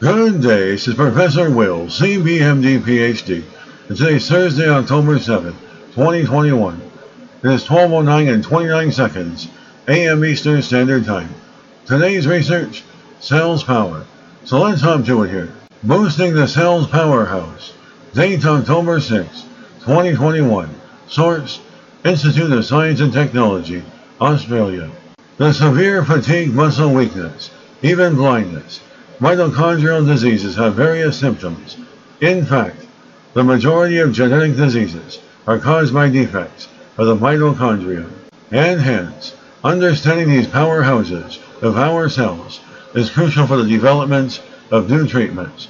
Good day, this is Professor Will, CBMD PhD, and today's Thursday, October 7th, 2021. It is 12:09 and 29 seconds, AM Eastern Standard Time. Today's research, cells power. So let's hop to it here. Boosting the cells powerhouse. Date October 6th, 2021. Source, Institute of Science and Technology, Australia. The severe fatigue, muscle weakness, even blindness. Mitochondrial diseases have various symptoms. In fact, the majority of genetic diseases are caused by defects of the mitochondria. And hence, understanding these powerhouses of our cells is crucial for the development of new treatments.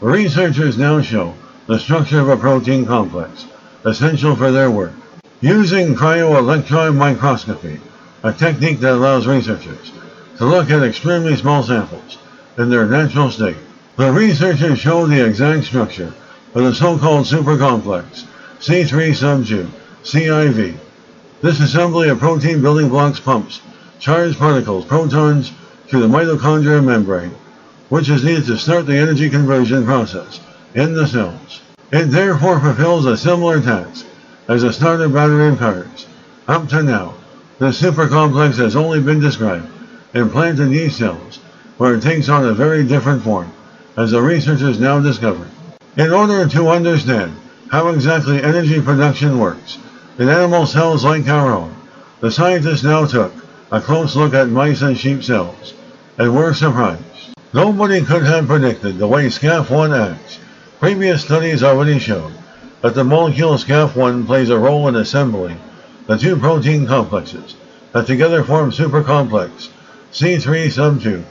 Researchers now show the structure of a protein complex, essential for their work. Using cryo-electron microscopy, a technique that allows researchers to look at extremely small samples in their natural state. The researchers show the exact structure of the so-called supercomplex C3 sub-2, CIV. This assembly of protein building blocks pumps charged particles, protons, through the mitochondrial membrane, which is needed to start the energy conversion process in the cells. It therefore fulfills a similar task as a starter battery of cars. Up to now, the supercomplex has only been described in plant and yeast cells, where it takes on a very different form, as the researchers now discover. In order to understand how exactly energy production works in animal cells like our own, the scientists now took a close look at mice and sheep cells, and were surprised. Nobody could have predicted the way SCAF1 acts. Previous studies already showed that the molecule SCAF1 plays a role in assembling the two protein complexes that together form supercomplex C3 sub-2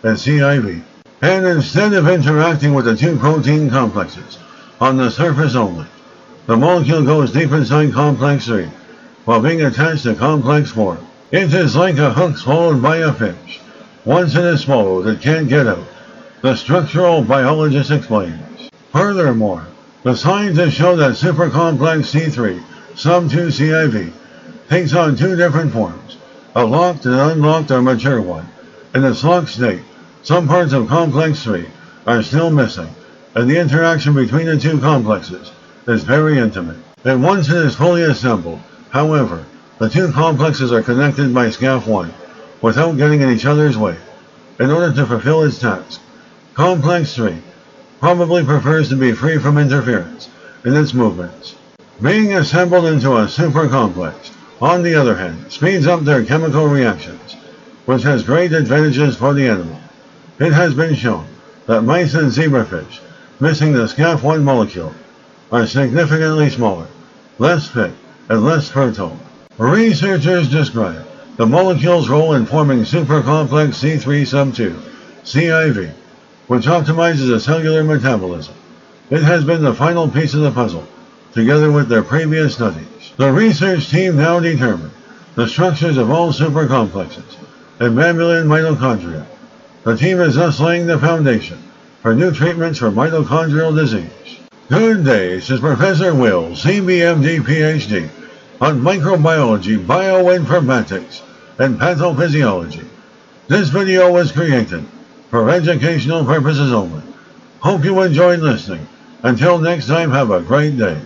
and CIV. And instead of interacting with the two protein complexes on the surface only, the molecule goes deep inside complex 3 while being attached to complex 4. It is like a hook swallowed by a fish. Once it is swallowed, it can't get out, the structural biologist explains. Furthermore, the scientists show that supercomplex C3 sub-2 CIV takes on two different forms, a locked and unlocked or mature one. In its locked state, some parts of complex 3 are still missing, and the interaction between the two complexes is very intimate. And once it is fully assembled, however, the two complexes are connected by SCAF1 without getting in each other's way. In order to fulfill its task, complex 3 probably prefers to be free from interference in its movements. Being assembled into a supercomplex, on the other hand, speeds up their chemical reactions, which has great advantages for the animal. It has been shown that mice and zebrafish missing the SCAF1 molecule are significantly smaller, less fit, and less fertile. Researchers describe the molecule's role in forming supercomplex C3 sub-2, CIV, which optimizes the cellular metabolism. It has been the final piece of the puzzle, together with their previous studies. The research team now determined the structures of all supercomplexes and mammalian mitochondria. The team is thus laying the foundation for new treatments for mitochondrial disease. Good day, this is Professor Will, CBMD PhD, on microbiology, bioinformatics, and pathophysiology. This video was created for educational purposes only. Hope you enjoyed listening. Until next time, have a great day.